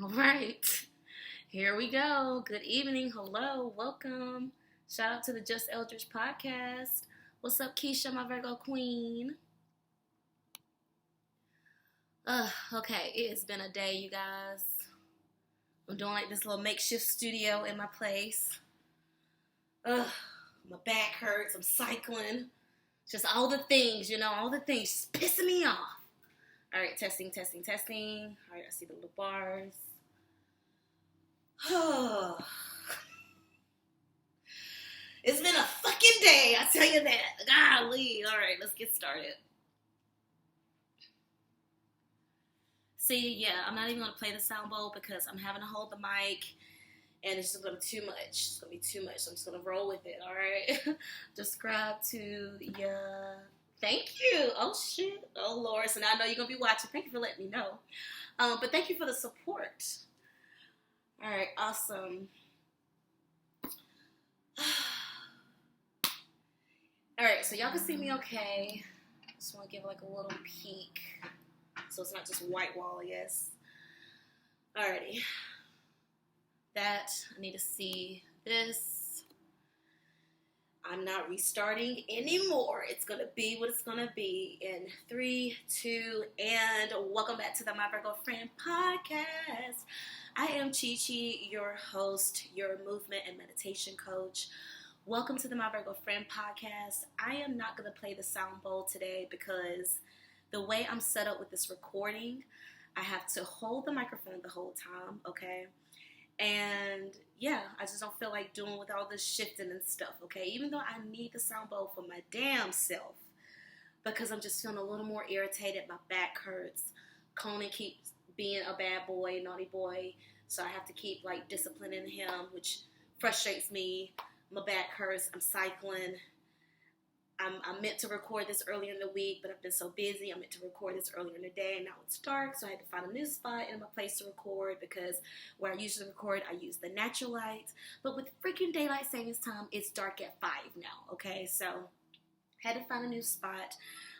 All right, here we go. Good evening. Hello. Welcome. Shout out to the Just Eldridge podcast. What's up, Keisha, my Virgo queen? Okay, it has been a day, you guys. I'm doing like this little makeshift studio in my place. My back hurts. I'm cycling. Just all the things, all the things just pissing me off. All right, testing. All right, I see the little bars. It's been a fucking day, I tell you that. Golly. All right, let's get started. See, yeah, I'm not even going to play the sound bowl because I'm having to hold the mic and it's just going to be too much. It's going to be too much, so I'm just going to roll with it, all right? Subscribe to Thank you. Oh, shit. Oh, Lord. So now I know you're going to be watching. Thank you for letting me know. But thank you for the support. All right, awesome. All right, so y'all can see me okay. Just want to give like a little peek so it's not just white wall, yes. Alrighty. That, I need to see this. I'm not restarting anymore. It's going to be what it's going to be in 3, 2, and welcome back to the My Virgo Friend podcast. I am CheChe, your host, your movement and meditation coach. Welcome to the My Virgo Friend podcast. I am not going to play the sound bowl today because the way I'm set up with this recording, I have to hold the microphone the whole time, okay? And yeah, I just don't feel like doing with all this shifting and stuff, okay? Even though I need the sound bowl for my damn self because I'm just feeling a little more irritated. My back hurts. Conan keeps being a bad boy, naughty boy, so I have to keep like disciplining him, which frustrates me. My back hurts. I'm cycling. I meant to record this earlier in the week, but I've been so busy. I meant to record this earlier in the day, and now it's dark, so I had to find a new spot in my place to record because where I usually record, I use the natural light. But with freaking daylight savings time, it's dark at 5 now, okay? So I had to find a new spot.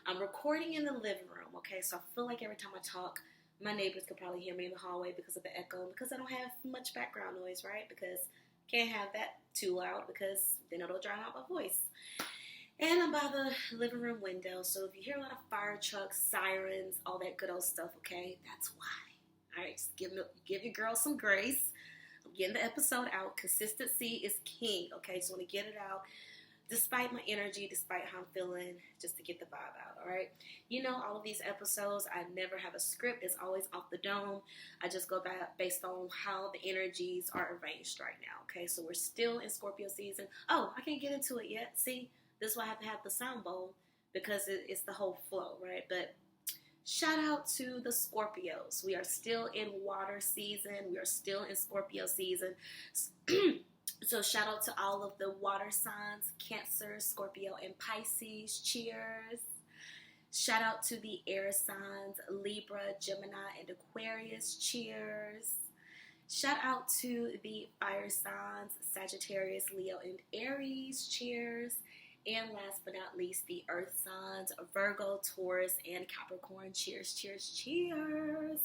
I'm recording in the living room, okay? So I feel like every time I talk, my neighbors could probably hear me in the hallway because of the echo, because I don't have much background noise, right? Because can't have that too loud because then it'll drown out my voice. And I'm by the living room window, so if you hear a lot of fire trucks, sirens, all that good old stuff, okay, that's why. All right, just give your girl some grace. I'm getting the episode out. Consistency is king, okay? Just want to get it out, despite my energy, despite how I'm feeling, just to get the vibe out, all right? You know, all of these episodes, I never have a script. It's always off the dome. I just go back based on how the energies are arranged right now, okay? So we're still in Scorpio season. Oh, I can't get into it yet. See? This is why I have to have the sound bowl because it's the whole flow, right? But shout out to the Scorpios. We are still in water season. We are still in Scorpio season. So shout out to all of the water signs, Cancer, Scorpio, and Pisces. Cheers. Shout out to the air signs, Libra, Gemini, and Aquarius. Cheers. Shout out to the fire signs, Sagittarius, Leo, and Aries. Cheers. And last but not least, the earth signs, Virgo, Taurus, and Capricorn. Cheers, cheers, cheers.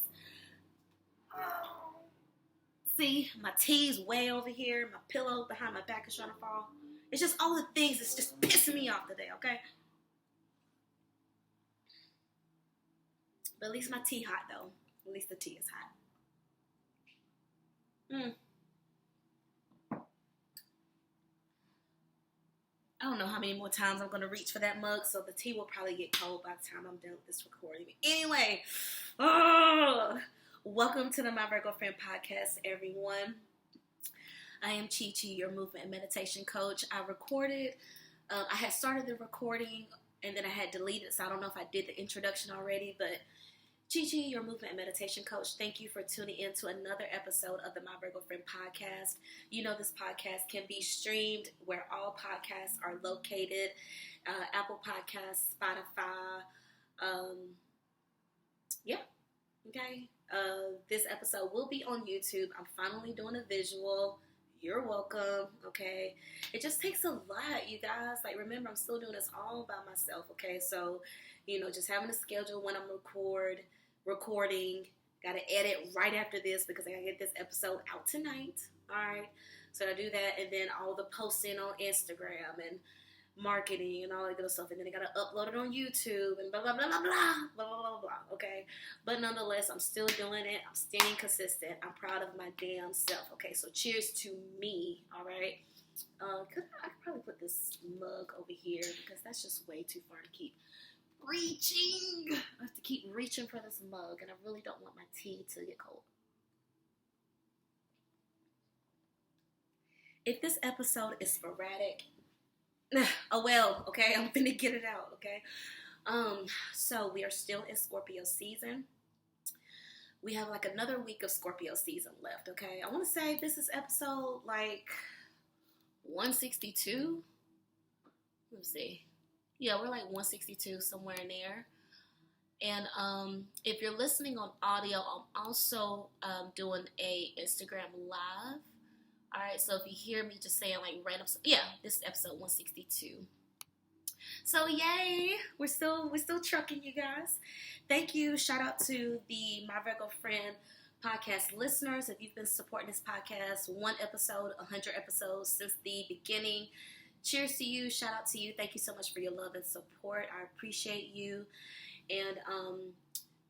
See, my tea's way over here. My pillow behind my back is trying to fall. It's just all the things that's just pissing me off today, okay? But at least my tea hot, though. At least the tea is hot. I don't know how many more times I'm going to reach for that mug, so the tea will probably get cold by the time I'm done with this recording. Anyway, welcome to the My Virgo Friend podcast, everyone. I am CheChe, your movement and meditation coach. I had started the recording, and then I had deleted, so I don't know if I did the introduction already, but CheChe, your movement and meditation coach, thank you for tuning in to another episode of the My Virgo Friend podcast. You know this podcast can be streamed where all podcasts are located, Apple Podcasts, Spotify, okay. This episode will be on YouTube. I'm finally doing a visual. You're welcome, okay? It just takes a lot, you guys. Like, remember, I'm still doing this all by myself, okay? So, just having a schedule when I'm recording, Got to edit right after this because I got to get this episode out tonight. All right. So I do that, and then all the posting on Instagram and marketing and all that good stuff, and then I gotta upload it on YouTube and blah blah blah blah blah blah blah blah blah. Okay, but nonetheless, I'm still doing it. I'm staying consistent. I'm proud of my damn self. Okay, so cheers to me. All right. I could probably put this mug over here because that's just way too far to keep reaching. I have to keep reaching for this mug, and I really don't want my tea to get cold. If this episode is sporadic, oh well, okay, I'm finna get it out, okay? So we are still in Scorpio season. We have like another week of Scorpio season left, okay? I want to say this is episode like 162. Let's see. Yeah, we're like 162, somewhere in there. And if you're listening on audio, I'm also doing a Instagram live. All right, so if you hear me just saying like random stuff, yeah, this is episode 162. So yay, we're still trucking, you guys. Thank you. Shout out to the My Virgo Friend podcast listeners. If you've been supporting this podcast, 1 episode, 100 episodes since the beginning. Cheers to you. Shout out to you. Thank you so much for your love and support. I appreciate you. And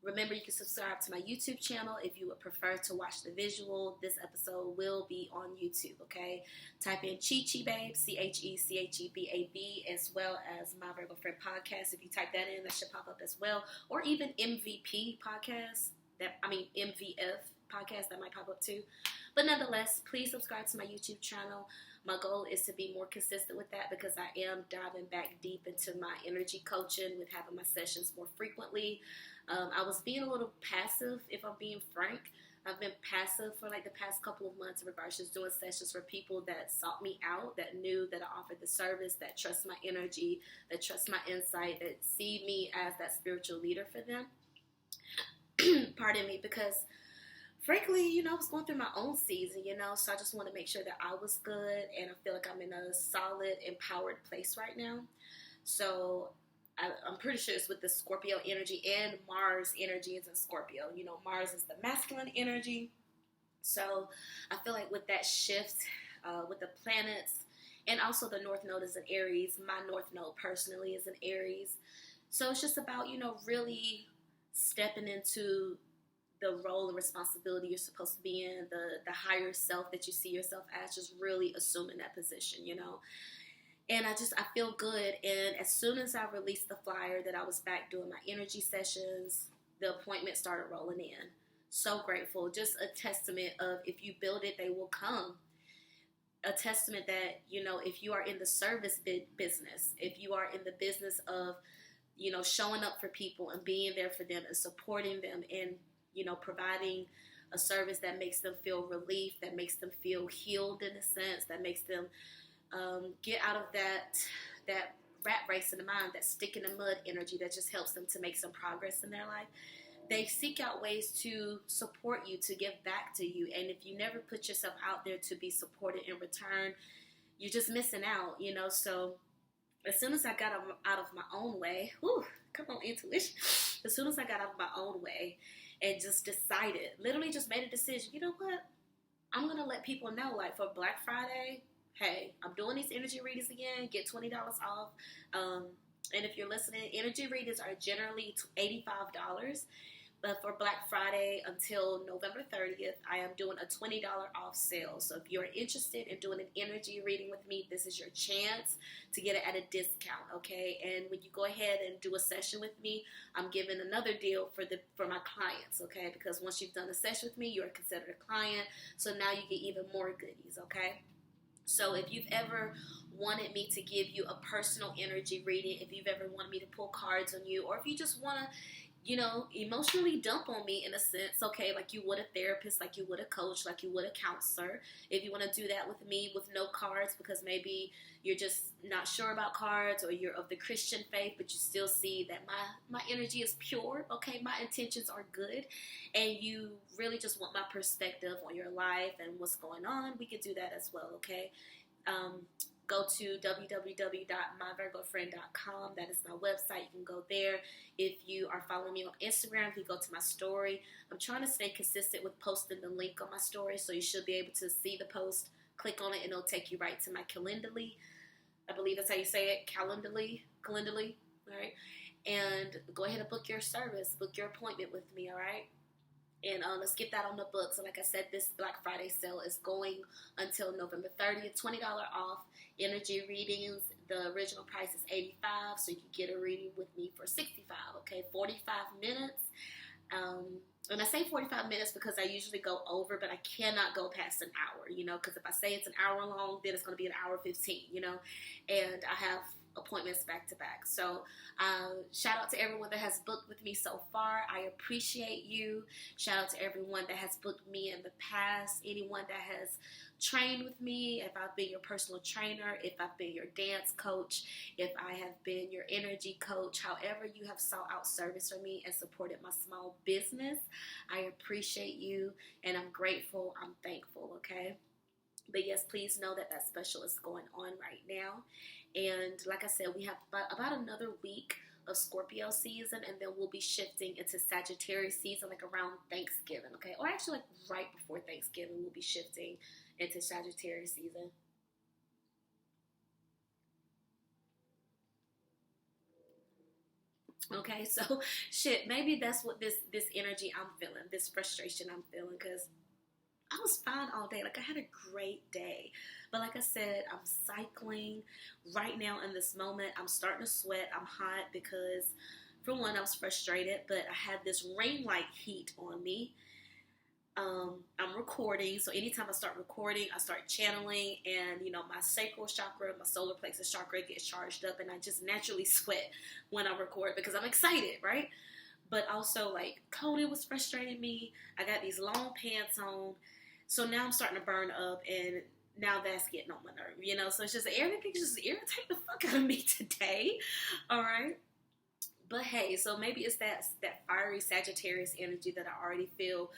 remember, you can subscribe to my YouTube channel if you would prefer to watch the visual. This episode will be on YouTube, okay? Type in CheChe Babe, CheChebab, as well as My Virgo Friend Podcast. If you type that in, that should pop up as well. Or even MVP Podcast, MVF Podcast, that might pop up too. But nonetheless, please subscribe to my YouTube channel. My goal is to be more consistent with that because I am diving back deep into my energy coaching with having my sessions more frequently. I was being a little passive, if I'm being frank. I've been passive for like the past couple of months in regards to just doing sessions for people that sought me out, that knew that I offered the service, that trust my energy, that trust my insight, that see me as that spiritual leader for them. Pardon me, because frankly, I was going through my own season, so I just want to make sure that I was good, and I feel like I'm in a solid, empowered place right now. So I'm pretty sure it's with the Scorpio energy, and Mars energy is in Scorpio. Mars is the masculine energy. So I feel like with that shift, with the planets, and also the North Node is in Aries. My North Node personally is in Aries. So it's just about, really stepping into the role and responsibility you're supposed to be in, the higher self that you see yourself as, just really assuming that position, And I feel good. And as soon as I released the flyer that I was back doing my energy sessions, the appointments started rolling in. So grateful. Just a testament of if you build it, they will come. A testament that, if you are in the service business, if you are in the business of, showing up for people and being there for them and supporting them and, providing a service that makes them feel relief, that makes them feel healed in a sense, that makes them get out of that rat race in the mind, that stick in the mud energy that just helps them to make some progress in their life. They seek out ways to support you, to give back to you. And if you never put yourself out there to be supported in return, you're just missing out, So as soon as I got out of my own way, come on, intuition. As soon as I got out of my own way and just decided, literally just made a decision, you know what? I'm going to let people know, like for Black Friday, hey, I'm doing these energy readings again. Get $20 off. And if you're listening, energy readings are generally $85. But for Black Friday until November 30th, I am doing a $20 off sale. So if you're interested in doing an energy reading with me, this is your chance to get it at a discount, okay? And when you go ahead and do a session with me, I'm giving another deal for my clients, okay? Because once you've done a session with me, you're considered a client. So now you get even more goodies, okay? So if you've ever wanted me to give you a personal energy reading, if you've ever wanted me to pull cards on you, or if you just want to, emotionally dump on me in a sense, okay, like you would a therapist, like you would a coach, like you would a counselor. If you want to do that with me with no cards because maybe you're just not sure about cards, or you're of the Christian faith, but you still see that my energy is pure, okay, my intentions are good, and you really just want my perspective on your life and what's going on, we could do that as well, okay? go to www.myvirgofriend.com. That is my website. You can go there. If you are following me on Instagram, you can go to my story. I'm trying to stay consistent with posting the link on my story, so you should be able to see the post, click on it, and it'll take you right to my Calendly. I believe that's how you say it, Calendly, all right? And go ahead and book your service, book your appointment with me, all right? And let's get that on the books. So like I said, this Black Friday sale is going until November 30th, $20 off. Energy readings, the original price is $85, so you can get a reading with me for $65, okay? 45 minutes. And I say 45 minutes because I usually go over, but I cannot go past an hour, you know, because if I say it's an hour long, then it's going to be an hour 15, you know, and I have appointments back to back. So shout out to everyone that has booked with me so far. I appreciate you. Shout out to everyone that has booked me in the past, anyone that has trained with me, if I've been your personal trainer, if I've been your dance coach, if I have been your energy coach, however you have sought out service from me and supported my small business. I appreciate you, and I'm grateful, I'm thankful, okay? But yes, please know that that special is going on right now. And like I said, we have about another week of Scorpio season, and then we'll be shifting into Sagittarius season, like around Thanksgiving, okay? Or actually, like right before Thanksgiving, we'll be shifting into Sagittarius season. Okay, so shit, maybe that's what this energy I'm feeling, this frustration I'm feeling, because I was fine all day. Like, I had a great day. But like I said, I'm cycling right now in this moment. I'm starting to sweat. I'm hot because, for one, I was frustrated, but I had this ring light heat on me. I'm recording, so anytime I start recording, I start channeling, and you know, my sacral chakra, my solar plexus chakra gets charged up, and I just naturally sweat when I record because I'm excited, right? But also, like, Cody was frustrating me. I got these long pants on, so now I'm starting to burn up, and now that's getting on my nerve, you know? So it's just, everything just irritate the fuck out of me today, all right? But hey, so maybe it's that fiery Sagittarius energy that I already feel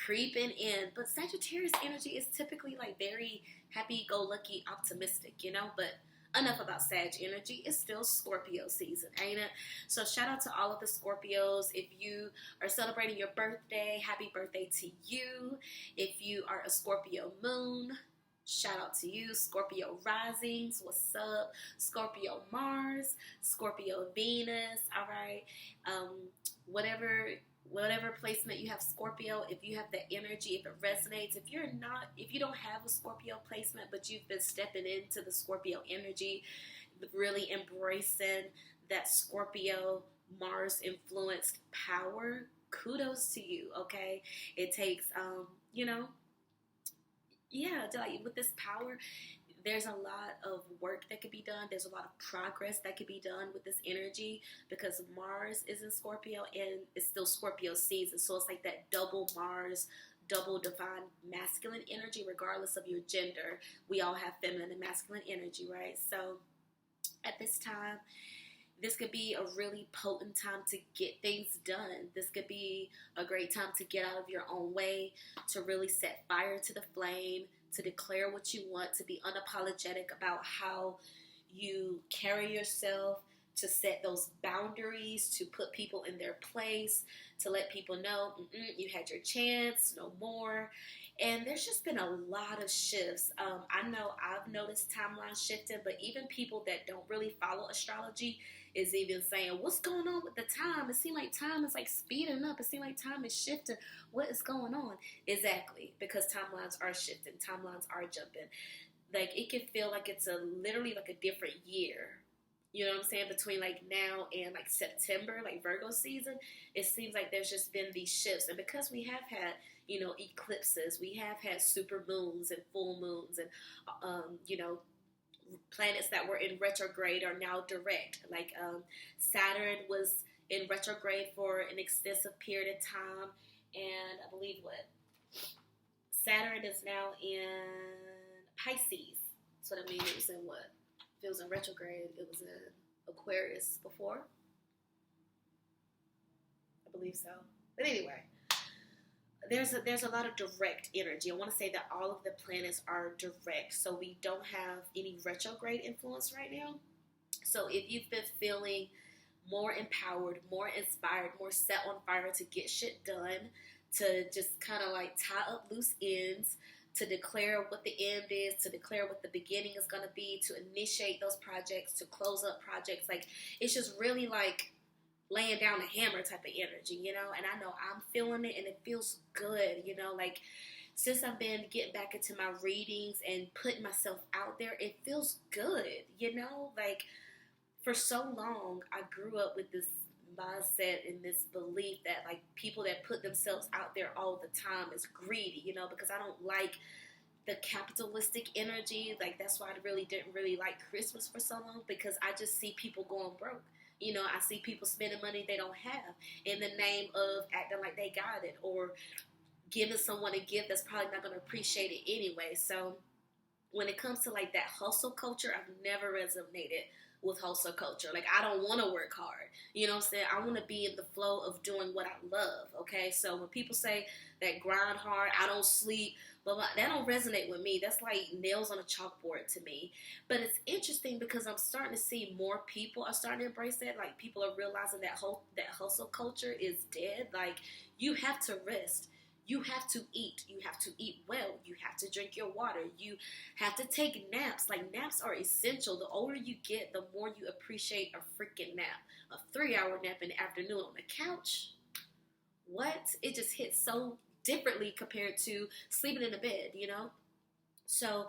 creeping in. But Sagittarius energy is typically like very happy-go-lucky, optimistic, you know? But enough about Sag energy. It's still Scorpio season, ain't it? So shout out to all of the Scorpios. If you are celebrating your birthday, happy birthday to you. If you are a Scorpio moon, shout out to you. Scorpio risings, what's up? Scorpio Mars, Scorpio Venus, all right? Whatever placement you have Scorpio, if you have that energy, if it resonates, if you don't have a Scorpio placement, but you've been stepping into the Scorpio energy, really embracing that Scorpio Mars influenced power, kudos to you, okay? It takes, like with this power, there's a lot of work that could be done. There's a lot of progress that could be done with this energy because Mars is in Scorpio and it's still Scorpio season. So it's like that double Mars, double divine masculine energy, regardless of your gender. We all have feminine and masculine energy, right? So at this time, this could be a really potent time to get things done. This could be a great time to get out of your own way, to really set fire to the flame, to declare what you want, to be unapologetic about how you carry yourself, to set those boundaries, to put people in their place, to let people know, you had your chance, no more. And there's just been a lot of shifts. I know I've noticed timeline shifting, but even people that don't really follow astrology is even saying, what's going on with the time? It seems like time is like speeding up. It seems like time is shifting. What is going on? Exactly, because timelines are shifting. Timelines are jumping. Like, it can feel like it's literally like a different year. You know what I'm saying? Between like now and like September, like Virgo season, it seems like there's just been these shifts. And because we have had, eclipses, we have had super moons and full moons and, planets that were in retrograde are now direct. Like Saturn was in retrograde for an extensive period of time. And I believe Saturn is now in Pisces. So that means it was in what? If it was in retrograde, it was in Aquarius before. I believe so. But anyway, there's a lot of direct energy. I want to say that all of the planets are direct, so we don't have any retrograde influence right now. So if you've been feeling more empowered, more inspired, more set on fire to get shit done, to just kind of like tie up loose ends, to declare what the end is, to declare what the beginning is going to be, to initiate those projects, to close up projects, like it's just really like laying down a hammer type of energy, you know. And I know I'm feeling it, and it feels good, you know. Like since I've been getting back into my readings and putting myself out there, it feels good, you know. Like for so long, I grew up with this mindset and this belief that like people that put themselves out there all the time is greedy, you know, because I don't like the capitalistic energy. Like that's why I really didn't really like Christmas for so long, because I just see people going broke. You know, I see people spending money they don't have in the name of acting like they got it, or giving someone a gift that's probably not going to appreciate it anyway. So when it comes to like that hustle culture, I've never resonated with hustle culture. Like I don't want to work hard. You know what I'm saying? I want to be in the flow of doing what I love. Okay, so when people say that grind hard, I don't sleep, but that don't resonate with me. That's like nails on a chalkboard to me. But it's interesting because I'm starting to see more people are starting to embrace that. Like people are realizing that hustle culture is dead. Like you have to rest. You have to eat. You have to eat well. You have to drink your water. You have to take naps. Like, naps are essential. The older you get, the more you appreciate a freaking nap. A 3-hour nap in the afternoon on the couch. What? It just hits so differently compared to sleeping in a bed, you know? So,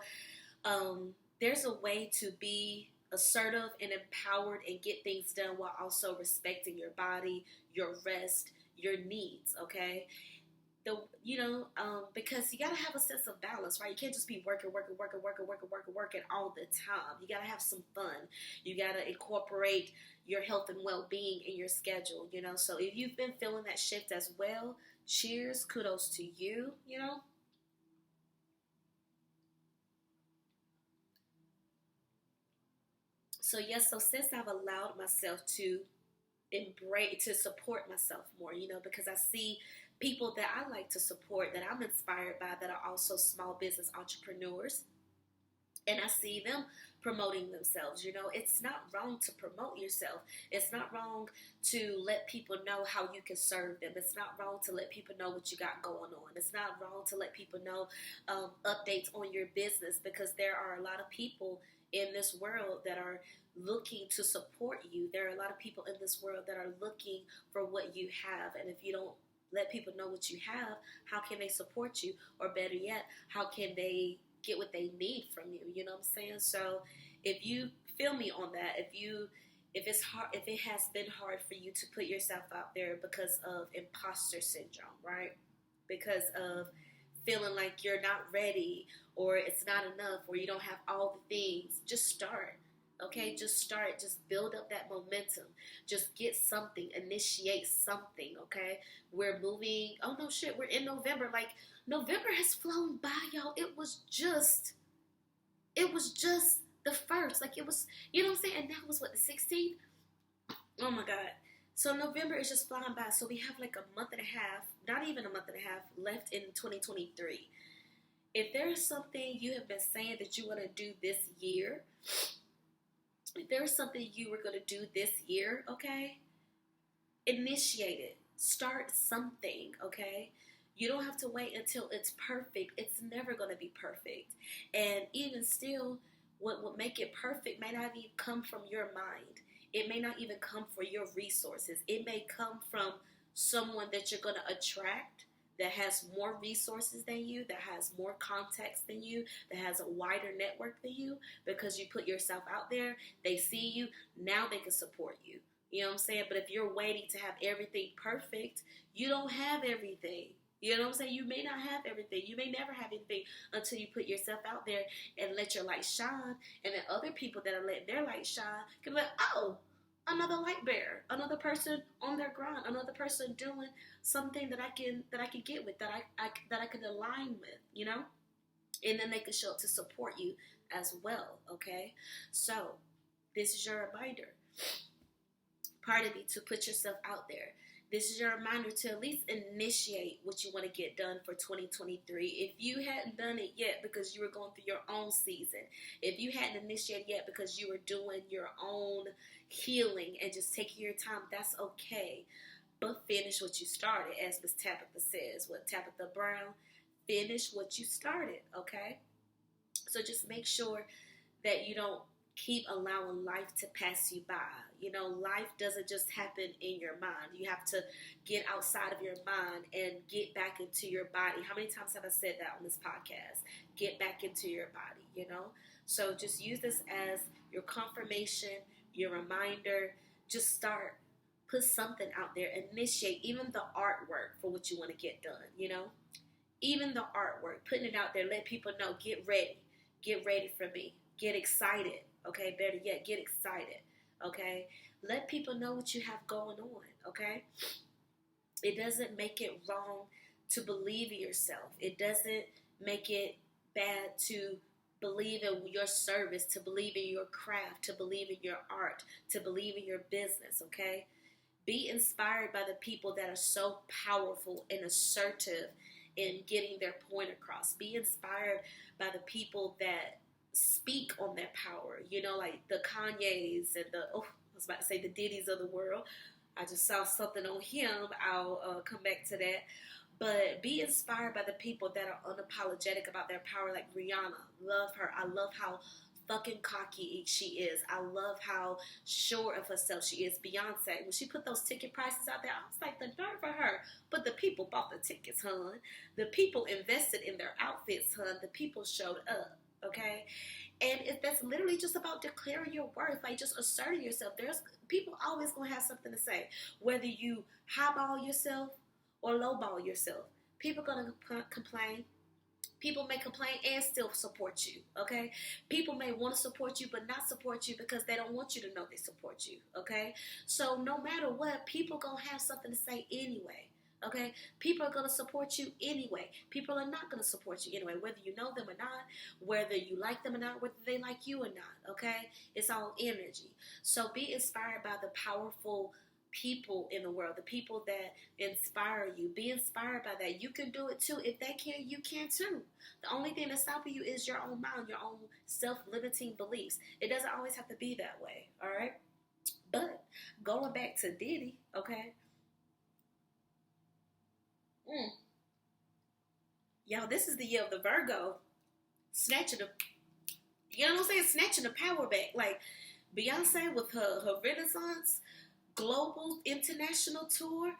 there's a way to be assertive and empowered and get things done while also respecting your body, your rest, your needs, okay? Because you gotta have a sense of balance, right? You can't just be working all the time. You gotta have some fun. You gotta incorporate your health and well-being in your schedule, you know? So if you've been feeling that shift as well, cheers, kudos to you, you know? So yes, so since I've allowed myself to to support myself more, you know, because I see people that I like to support, that I'm inspired by, that are also small business entrepreneurs, and I see them promoting themselves. You know, it's not wrong to promote yourself. It's not wrong to let people know how you can serve them. It's not wrong to let people know what you got going on. It's not wrong to let people know updates on your business, because there are a lot of people in this world that are looking to support you. There are a lot of people in this world that are looking for what you have, and if you don't let people know what you have, how can they support you? Or better yet, how can they get what they need from you? You know what I'm saying? So if you feel me on that, if it's hard, if it has been hard for you to put yourself out there because of imposter syndrome, right? Because of feeling like you're not ready, or it's not enough, or you don't have all the things, just start. Okay, just start. Just build up that momentum. Just get something. Initiate something. Okay, we're moving. Oh no, shit. We're in November. Like, November has flown by, y'all. It was just the first. Like, it was. You know what I'm saying? And that was what, the 16th. Oh my God. So November is just flying by. So we have like a month and a half, not even a month and a half left in 2023. If there is something you have been saying that you want to do this year, if there's something you were going to do this year, okay, initiate it. Start something, okay? You don't have to wait until it's perfect. It's never going to be perfect. And even still, what will make it perfect may not even come from your mind. It may not even come from your resources. It may come from someone that you're going to attract that has more resources than you, that has more contacts than you, that has a wider network than you, because you put yourself out there, they see you, now they can support you. You know what I'm saying? But if you're waiting to have everything perfect, you don't have everything. You know what I'm saying? You may not have everything. You may never have anything until you put yourself out there and let your light shine. And then other people that are letting their light shine can be like, oh, another light bearer, another person on their grind, another person doing something that I can get with, that I can align with, you know? And then they can show up to support you as well, okay? So this is your reminder. Part of me to put yourself out there. This is your reminder to at least initiate what you want to get done for 2023. If you hadn't done it yet because you were going through your own season, if you hadn't initiated yet because you were doing your own healing and just taking your time, that's okay. But finish what you started, as Miss Tabitha says. What Tabitha Brown, finish what you started, okay? So just make sure that you don't keep allowing life to pass you by. You know, life doesn't just happen in your mind. You have to get outside of your mind and get back into your body. How many times have I said that on this podcast? Get back into your body, you know? So just use this as your confirmation, your reminder. Just start. Put something out there. Initiate even the artwork for what you want to get done, you know? Even the artwork. Putting it out there. Let people know. Get ready. Get ready for me. Get excited. Okay? Better yet, get excited. Okay? Let people know what you have going on. Okay? It doesn't make it wrong to believe in yourself. It doesn't make it bad to believe in your service, to believe in your craft, to believe in your art, to believe in your business. Okay? Be inspired by the people that are so powerful and assertive in getting their point across. Be inspired by the people that speak on their power. You know, like the Kanyes and I was about to say the Diddys of the world. I just saw something on him. I'll come back to that. But be inspired by the people that are unapologetic about their power, like Rihanna. Love her. I love how fucking cocky she is. I love how sure of herself she is. Beyonce, when she put those ticket prices out there, I was like, the nerve for her. But the people bought the tickets, hon. The people invested in their outfits, hon. The people showed up, okay? And that's literally just about declaring your worth, like just asserting yourself. There's people always gonna have something to say, whether you highball yourself or lowball yourself. People gonna complain. People may complain and still support you, okay? People may want to support you but not support you because they don't want you to know they support you, okay? So no matter what, people going to have something to say anyway, okay? People are going to support you anyway. People are not going to support you anyway, whether you know them or not, whether you like them or not, whether they like you or not, okay? It's all energy. So be inspired by the powerful people in the world, the people that inspire you. Be inspired by that. You can do it too. If they can, you can too. The only thing that's stopping you is your own mind, your own self-limiting beliefs. It doesn't always have to be that way, all right? But going back to Diddy, okay? Y'all, this is the year of the Virgo. Snatching the, you know what I'm saying? Snatching the power back. Like Beyonce with her Renaissance global international tour,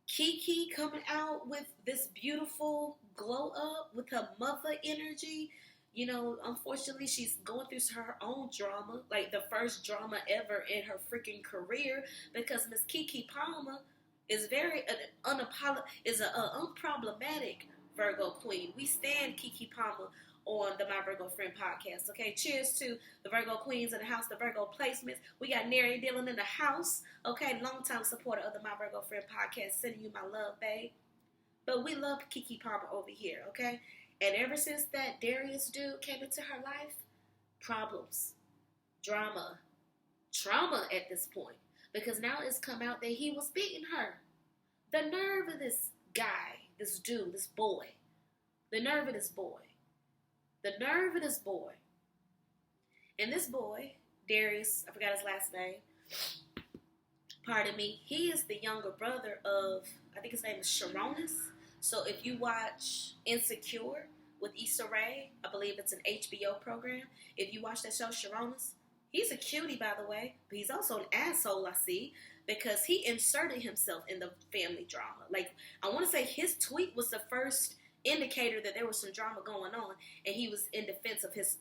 Keke coming out with this beautiful glow up with her mother energy. You know, unfortunately, she's going through her own drama, like the first drama ever in her freaking career, because Miss Keke Palmer is very unproblematic Virgo queen. We stand Keke Palmer on the My Virgo Friend podcast. Okay, cheers to the Virgo queens in the house, the Virgo placements. We got Nary Dillon in the house. Okay, longtime supporter of the My Virgo Friend podcast. Sending you my love, babe. But we love Keke Palmer over here, okay? And ever since that Darius dude came into her life, problems, drama, trauma at this point. Because now it's come out that he was beating her. The nerve of this guy, this dude, this boy. The nerve of this boy. The nerve of this boy. And this boy, Darius, I forgot his last name. Pardon me. He is the younger brother of, I think his name is Sharonis. So if you watch Insecure with Issa Rae, I believe it's an HBO program. If you watch that show, Sharonis, he's a cutie, by the way. But he's also an asshole, I see. Because he inserted himself in the family drama. Like, I want to say his tweet was the first indicator that there was some drama going on, and he was in defense of his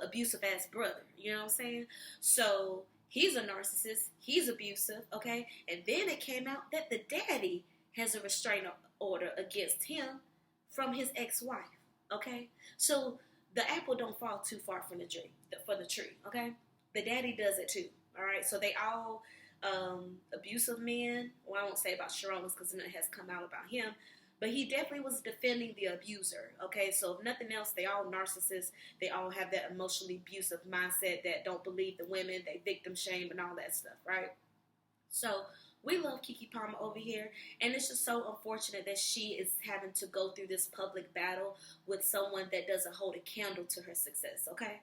abusive ass brother. You know what I'm saying? So he's a narcissist. He's abusive. Okay, and then it came out that the daddy has a restraining order against him from his ex-wife. Okay, so the apple don't fall too far from the tree. Okay, the daddy does it too. All right, so they all abusive men. Well, I won't say about Sharonis because it has come out about him. But he definitely was defending the abuser, okay? So if nothing else, they all narcissists. They all have that emotionally abusive mindset that don't believe the women. They victim shame and all that stuff, right? So We love Keke Palmer over here, and it's just so unfortunate that she is having to go through this public battle with someone that doesn't hold a candle to her success, okay?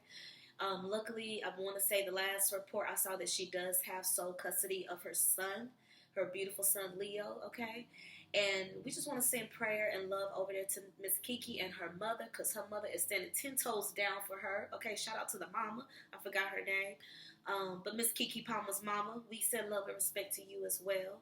Luckily, I want to say the last report I saw that she does have sole custody of her son, her beautiful son Leo, okay? And we just want to send prayer and love over there to Miss Keke and her mother, because her mother is standing 10 toes down for her, okay? Shout out to the mama. I forgot her name. But Miss Keke Palmer's mama, we send love and respect to you as well.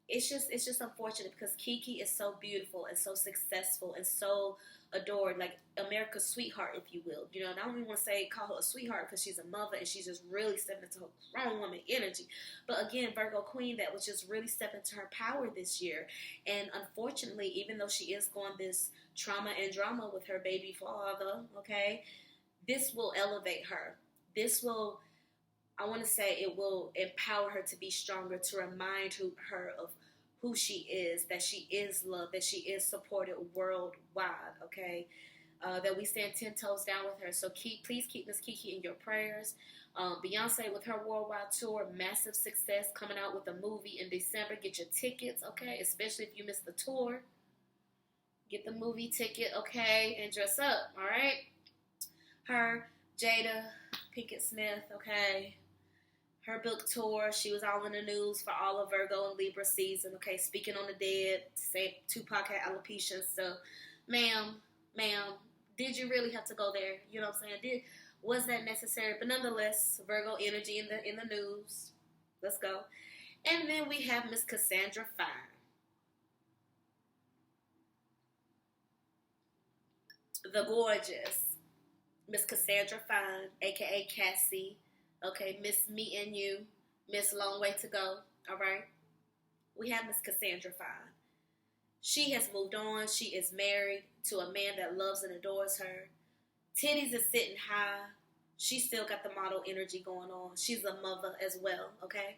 It's just unfortunate because Keke is so beautiful and so successful and so adored, like America's sweetheart, if you will. You know, and I don't even want to call her a sweetheart because she's a mother and she's just really stepping into her grown woman energy. But again, Virgo Queen that was just really stepping into her power this year. And unfortunately, even though she is going this trauma and drama with her baby father, okay, this will elevate her. This will, I want to say, it will empower her to be stronger, to remind her of who she is, that she is loved, that she is supported worldwide, okay? That we stand 10 toes down with her. So please keep Miss Keke in your prayers. Beyonce with her worldwide tour, massive success, coming out with a movie in December. Get your tickets, okay? Especially if you missed the tour. Get the movie ticket, okay? And dress up, all right? Her, Jada Pinkett Smith, okay? Her book tour, she was all in the news for all of Virgo and Libra season, okay? Speaking on the Dead, say Tupac had alopecia. So, ma'am, did you really have to go there? You know what I'm saying? Was that necessary? But nonetheless, Virgo energy in the news. Let's go. And then we have Miss Cassandra Fine. The gorgeous Miss Cassandra Fine, aka Cassie. Okay, Miss Me and You, Miss Long Way to Go, all right? We have Miss Cassandra Fine. She has moved on. She is married to a man that loves and adores her. Titties is sitting high. She still got the model energy going on. She's a mother as well, okay?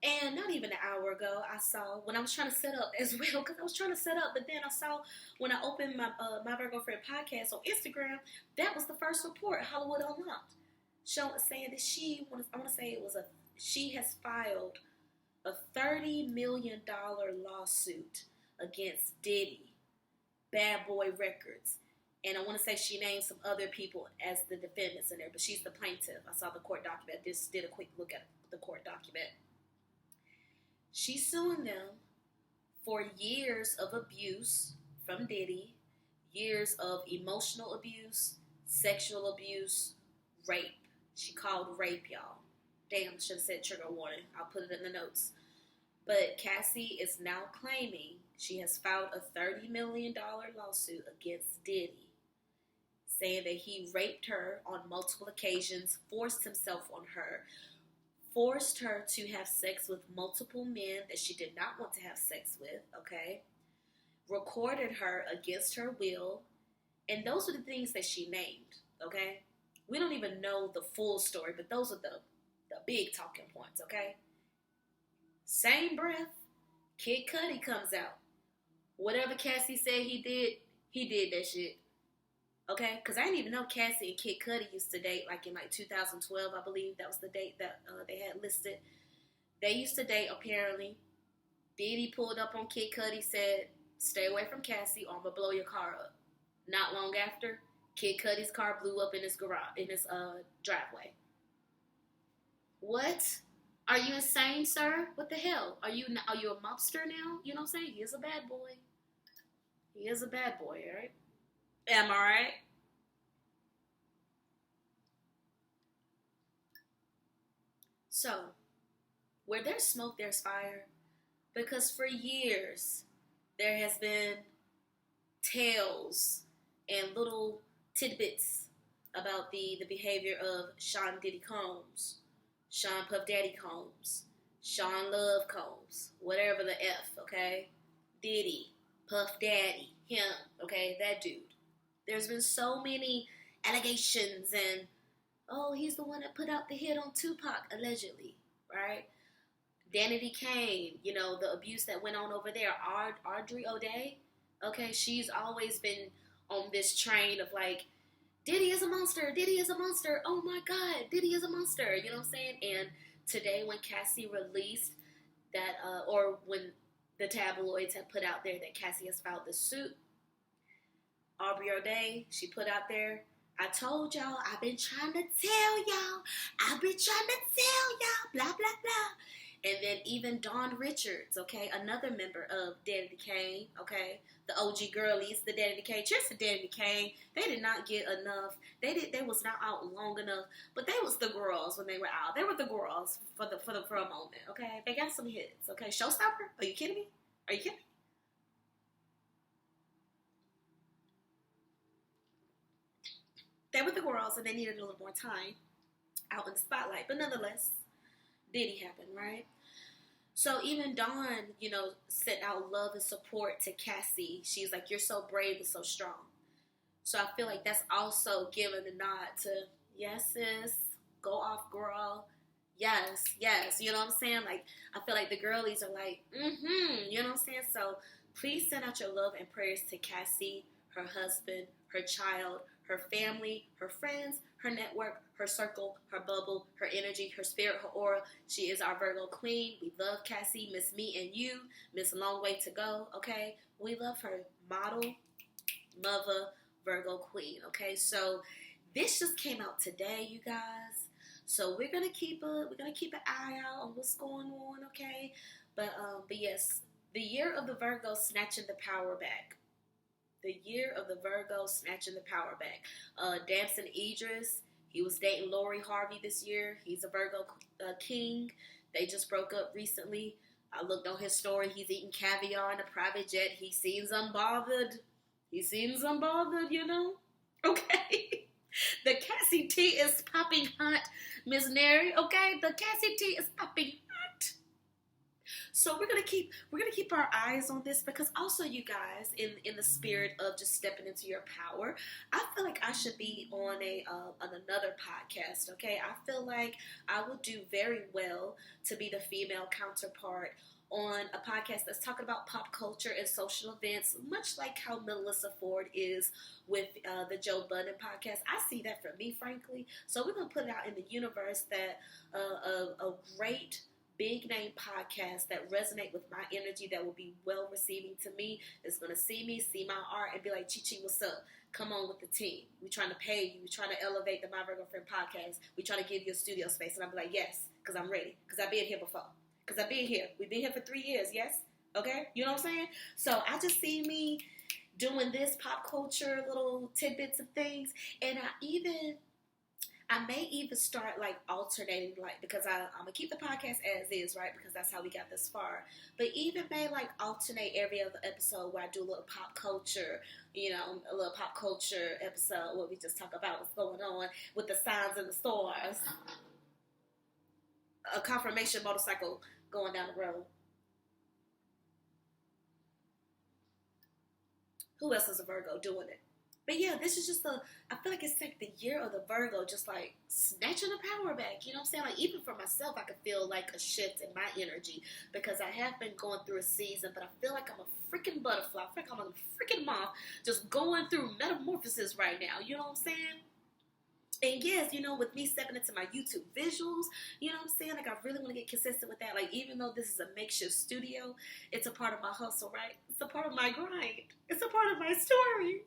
And not even an hour ago, I saw, when I was trying to set up as well, because I was trying to set up, but then I saw, when I opened my My Virgo Friend podcast on Instagram, that was the first report, Hollywood Unlocked. Saying that she has filed a $30 million lawsuit against Diddy, Bad Boy Records, and I want to say she named some other people as the defendants in there, but she's the plaintiff. I saw the court document. I just did a quick look at the court document. She's suing them for years of abuse from Diddy, years of emotional abuse, sexual abuse, rape. She called rape, y'all. Damn, I should have said trigger warning. I'll put it in the notes. But Cassie is now claiming she has filed a $30 million lawsuit against Diddy, saying that he raped her on multiple occasions, forced himself on her, forced her to have sex with multiple men that she did not want to have sex with, okay? Recorded her against her will, and those are the things that she named, okay? We don't even know the full story, but those are the big talking points, okay? Same breath, Kid Cudi comes out. Whatever Cassie said he did that shit, okay? Because I didn't even know Cassie and Kid Cudi used to date, like in 2012, I believe. That was the date that they had listed. They used to date, apparently. Diddy pulled up on Kid Cudi, said, stay away from Cassie or I'm going to blow your car up. Not long after, Kid Cudi's car blew up in his garage, in his driveway. What? Are you insane, sir? What the hell? Are you a mobster now? You know what I'm saying? He is a bad boy. He is a bad boy, all right? Am I right? So, where there's smoke, there's fire. Because for years, there has been tales and little tidbits about the behavior of Sean Diddy Combs, Sean Puff Daddy Combs, Sean Love Combs, whatever the F, okay? Diddy, Puff Daddy, him, okay? That dude. There's been so many allegations and, oh, he's the one that put out the hit on Tupac, allegedly, right? Danity Kane, you know, the abuse that went on over there. Audrey O'Day, okay? She's always been on this train of like, Diddy is a monster, Diddy is a monster, oh my God, Diddy is a monster, you know what I'm saying? And today when Cassie released that, or when the tabloids have put out there that Cassie has filed this suit. Aubrey O'Day, she put out there, I told y'all, I've been trying to tell y'all, blah, blah, blah. And then even Dawn Richards, okay, another member of Danity Kane, okay, the OG girlies, the Danity Kane. Cheers to Danity Kane. They did not get enough. They was not out long enough, but they was the girls when they were out. They were the girls for a moment, okay. They got some hits, okay. Showstopper? Are you kidding me? Are you kidding me? They were the girls, and they needed a little more time out in the spotlight. But nonetheless, Diddy happened, right? So even Dawn, sent out love and support to Cassie. She's like, you're so brave and so strong. So I feel like that's also giving a nod to, yes, sis, go off, girl. Yes, you know what I'm saying? Like, I feel like the girlies are like, you know what I'm saying? So please send out your love and prayers to Cassie, her husband, her child, her family, her friends, her network, her circle, her bubble, her energy, her spirit, her aura. She is our Virgo queen. We love Cassie, Miss Me and You, Miss Long Way to Go, okay? We love her. Model, mother, Virgo queen, okay? So this just came out today, you guys. So we're gonna keep an eye out on what's going on, okay? But yes, the year of the Virgo snatching the power back. The year of the Virgo snatching the power back. Damson Idris, he was dating Lori Harvey this year. He's a Virgo king. They just broke up recently. I looked on his story. He's eating caviar in a private jet. He seems unbothered. Okay. The Cassie tea is popping hot, Miss Neri. Okay, the Cassie tea is popping hot. So we're gonna keep our eyes on this, because also, you guys, in the spirit of just stepping into your power, I feel like I should be on on another podcast. Okay, I feel like I would do very well to be the female counterpart on a podcast that's talking about pop culture and social events, much like how Melissa Ford is with the Joe Budden podcast. I see that for me, frankly. So we're going to put it out in the universe that a great big name podcast that resonate with my energy, that will be well receiving to me, is going to see me, see my art, and be like, CheChe, what's up? Come on with the team. We're trying to pay you. We're trying to elevate the My Virgo Friend podcast. We're trying to give you a studio space. And I'll be like, yes, because I'm ready. Because I've been here before. Because I've been here. We've been here for 3 years, yes? Okay? You know what I'm saying? So I just see me doing this pop culture little tidbits of things. And I may even start like alternating, like, because I'm going to keep the podcast as is, right? Because that's how we got this far. But even may like alternate every other episode where I do a little pop culture, a little pop culture episode where we just talk about what's going on with the signs and the stars. A confirmation motorcycle going down the road. Who else is a Virgo doing it? But yeah, this is just I feel like it's like the year of the Virgo, just like snatching the power back. You know what I'm saying? Like, even for myself, I can feel like a shift in my energy, because I have been going through a season, but I feel like I'm a freaking butterfly. I feel like I'm a freaking moth, just going through metamorphosis right now. You know what I'm saying? And yes, with me stepping into my YouTube visuals, you know what I'm saying? Like, I really want to get consistent with that. Like, even though this is a makeshift studio, it's a part of my hustle, right? It's a part of my grind. It's a part of my story.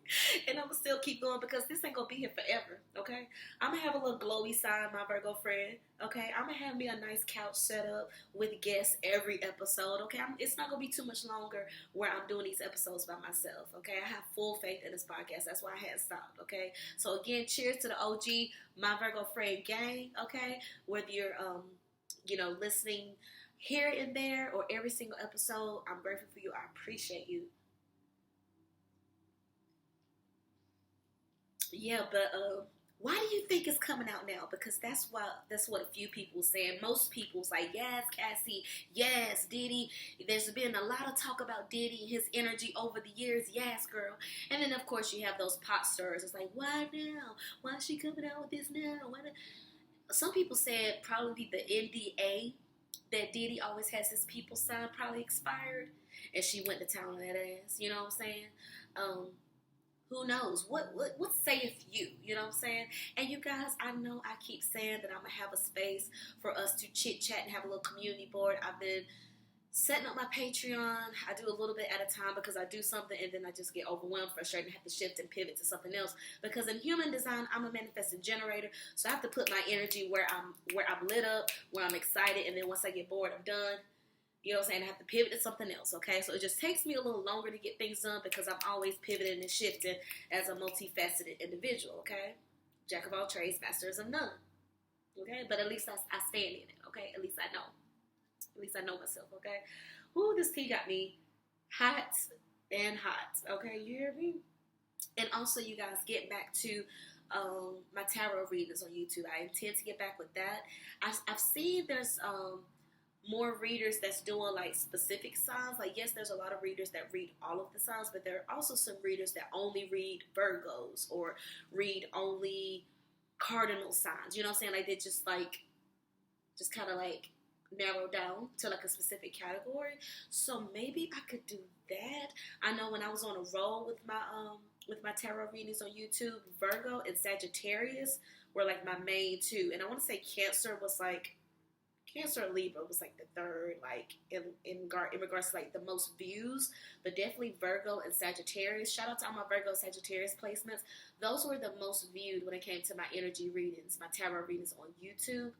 And I'm going to still keep going, because this ain't going to be here forever, okay? I'm going to have a little glowy sign, My Virgo Friend, okay? I'm going to have me a nice couch set up with guests every episode, okay? It's not going to be too much longer where I'm doing these episodes by myself, okay? I have full faith in this podcast. That's why I had stopped, okay? So again, cheers to the OG My Virgo Friend gang, okay? Whether you're, listening here and there or every single episode, I'm grateful for you. I appreciate you. Yeah, but why do you think it's coming out now? Because that's what a few people saying. Most people's like, yes, Cassie, yes, Diddy. There's been a lot of talk about Diddy and his energy over the years. Yes, girl. And then, of course, you have those pot stirrers. It's like, why now? Why is she coming out with this now? Some people said probably the NDA that Diddy always has his people sign probably expired, and she went to town on that ass. You know what I'm saying? Who knows? What saith you? You know what I'm saying? And you guys, I know I keep saying that I'm going to have a space for us to chit-chat and have a little community board. I've been setting up my Patreon. I do a little bit at a time because I do something and then I just get overwhelmed, frustrated, and have to shift and pivot to something else. Because in human design, I'm a manifesting generator, so I have to put my energy where I'm lit up, where I'm excited, and then once I get bored, I'm done. You know what I'm saying? I have to pivot to something else, okay? So it just takes me a little longer to get things done because I'm always pivoting and shifting as a multifaceted individual, okay? Jack of all trades, masters of none, okay? But at least I stand in it, okay? At least I know. At least I know myself, okay? Ooh, this tea got me hot and hot, okay? You hear me? And also, you guys, get back to my tarot readings on YouTube. I intend to get back with that. I've seen there's more readers that's doing like specific signs. Like, yes, there's a lot of readers that read all of the signs, but there are also some readers that only read Virgos or read only cardinal signs. You know what I'm saying? Like, they just kind of like narrow down to like a specific category. So maybe I could do that. I know when I was on a roll with my tarot readings on YouTube, Virgo and Sagittarius were like my main two, and I want to say Cancer and Libra was like the third, like in regards to like the most views, but definitely Virgo and Sagittarius. Shout out to all my Virgo Sagittarius placements. Those were the most viewed when it came to my energy readings, my tarot readings on YouTube.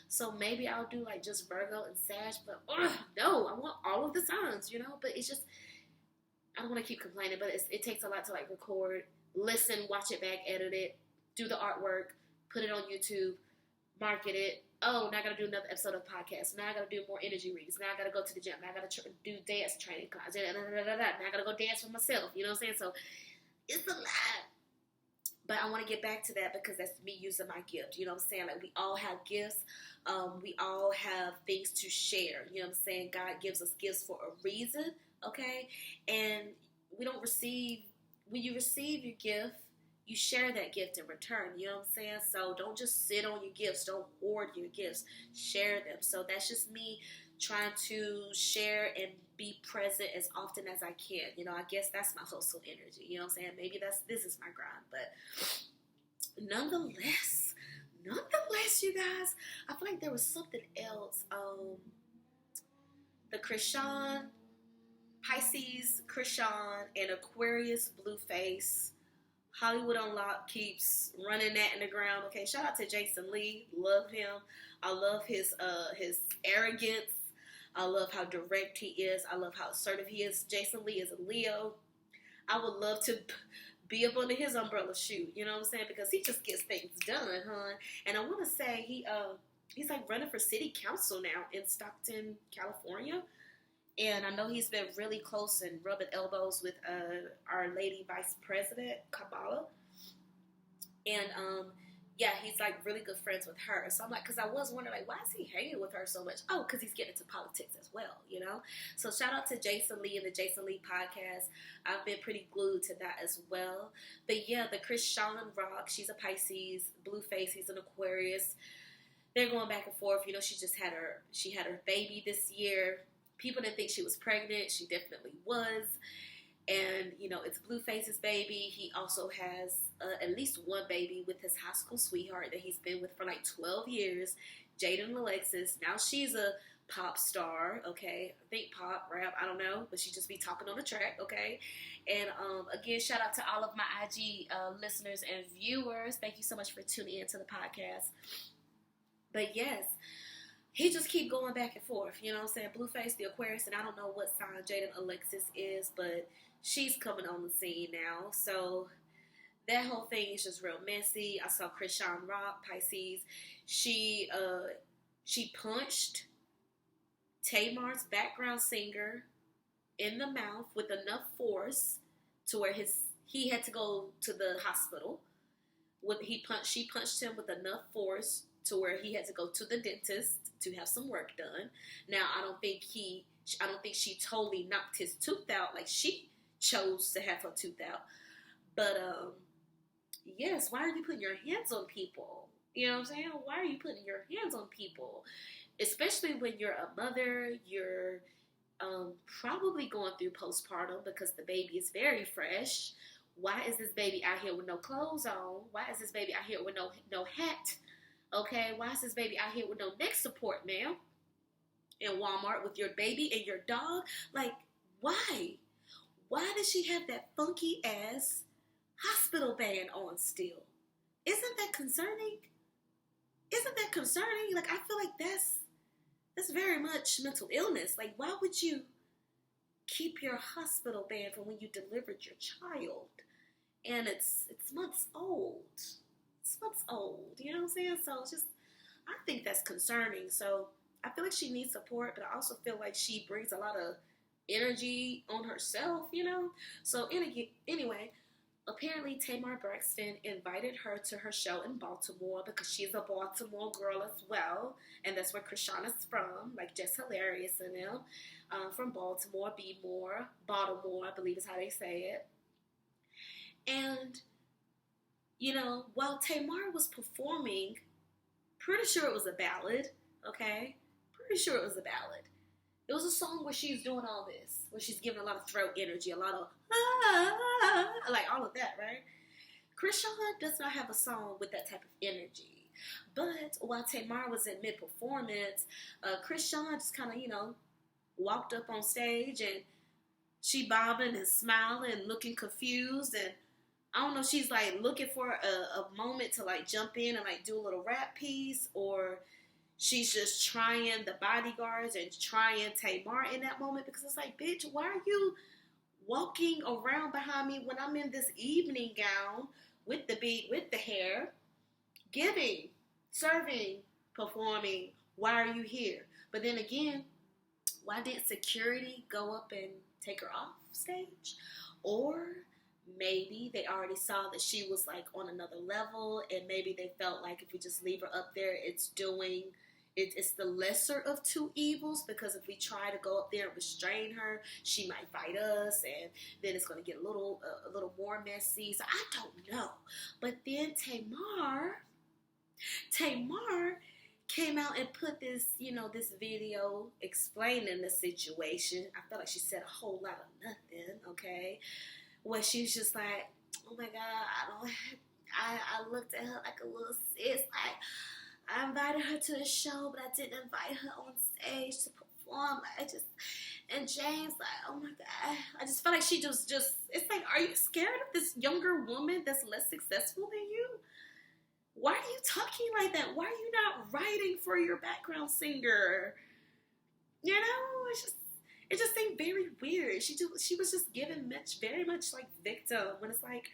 So maybe I'll do like just Virgo and Sag, but no, I want all of the signs, you know. But it's just, I don't want to keep complaining, but it takes a lot to like record, listen, watch it back, edit it, do the artwork, put it on YouTube, market it. Oh, now I got to do another episode of the podcast. Now I got to do more energy readings. Now I got to go to the gym. Now I got to do dance training class. Now I got to go dance for myself. You know what I'm saying? So it's a lot. But I want to get back to that because that's me using my gift. You know what I'm saying? Like, we all have gifts. We all have things to share. You know what I'm saying? God gives us gifts for a reason, okay? And we don't receive, when you receive your gift, you share that gift in return. You know what I'm saying? So don't just sit on your gifts. Don't hoard your gifts. Share them. So that's just me trying to share and be present as often as I can. You know, I guess that's my hustle energy. You know what I'm saying? Maybe this is my grind. But nonetheless, you guys, I feel like there was something else. The Krishan, Pisces, Krishan, and Aquarius Blueface. Hollywood Unlocked keeps running that in the ground. Okay, shout out to Jason Lee. Love him. I love his arrogance. I love how direct he is. I love how assertive he is. Jason Lee is a Leo. I would love to be up under his umbrella shoot. You know what I'm saying? Because he just gets things done, huh? And I want to say he's like running for city council now in Stockton, California. And I know he's been really close and rubbing elbows with our lady vice president, Kamala. And, yeah, he's, like, really good friends with her. So I'm like, because I was wondering, like, why is he hanging with her so much? Oh, because he's getting into politics as well, you know? So shout out to Jason Lee and the Jason Lee podcast. I've been pretty glued to that as well. But, yeah, the Krishan Rock, she's a Pisces. Blueface, he's an Aquarius. They're going back and forth. You know, she had her baby this year. People didn't think she was pregnant. She definitely was. And, you know, it's Blueface's baby. He also has at least one baby with his high school sweetheart that he's been with for like 12 years, Jada and Alexis. Now she's a pop star, okay? I think pop, rap, I don't know. But she just be talking on the track, okay? And, again, shout out to all of my IG listeners and viewers. Thank you so much for tuning in to the podcast. But, yes. He just keep going back and forth, you know what I'm saying? Blueface, the Aquarius, and I don't know what sign Jada and Alexis is, but she's coming on the scene now. So that whole thing is just real messy. I saw Krishan Rock, Pisces. She punched Tamar's background singer in the mouth with enough force to where he had to go to the hospital. She punched him with enough force to where he had to go to the dentist to have some work done. Now, I don't think she totally knocked his tooth out like she chose to have her tooth out. But, yes, why are you putting your hands on people? You know what I'm saying? Why are you putting your hands on people? Especially when you're a mother, you're probably going through postpartum because the baby is very fresh. Why is this baby out here with no clothes on? Why is this baby out here with no hat? Okay, why is this baby out here with no neck support, ma'am? in Walmart with your baby and your dog? Like, why? Why does she have that funky ass hospital band on still? Isn't that concerning? Isn't that concerning? Like, I feel like that's very much mental illness. Like, why would you keep your hospital band from when you delivered your child? And it's months old. It's months old. You know what I'm saying? So it's just, I think that's concerning. So I feel like she needs support, but I also feel like she brings a lot of energy on herself, you know? So anyway, apparently Tamar Braxton invited her to her show in Baltimore because she's a Baltimore girl as well. And that's where Krishana's from, like Just Hilarious and them. From Baltimore, Baltimore, I believe is how they say it. And, you know, while Tamar was performing, pretty sure it was a ballad, okay? Pretty sure it was a ballad. It was a song where she's doing all this, where she's giving a lot of throat energy, a lot of, like all of that, right? Krishana does not have a song with that type of energy. But while Tamar was in mid-performance, Krishana just kind of, you know, walked up on stage and she bobbing and smiling and looking confused, and I don't know, she's like looking for a moment to like jump in and like do a little rap piece, or she's just trying the bodyguards and trying Tamar in that moment, because it's like, bitch, why are you walking around behind me when I'm in this evening gown with the beat, with the hair, giving, serving, performing? Why are you here? But then again, why didn't security go up and take her off stage? Or maybe they already saw that she was like on another level, and maybe they felt like if we just leave her up there, it's the lesser of two evils, because if we try to go up there and restrain her, she might fight us, and then it's going to get a little more messy. So I don't know. But then Tamar came out and put this, you know, this video explaining the situation. I felt like she said a whole lot of nothing, okay? Where she's just like, oh my God, I looked at her like a little sis. I invited her to the show, but I didn't invite her on stage to perform. And James, like, oh my God. I just felt like she just, it's like, are you scared of this younger woman that's less successful than you? Why are you talking like that? Why are you not writing for your background singer? You know, it just seemed very weird. She was just given very much like victim, when it's like,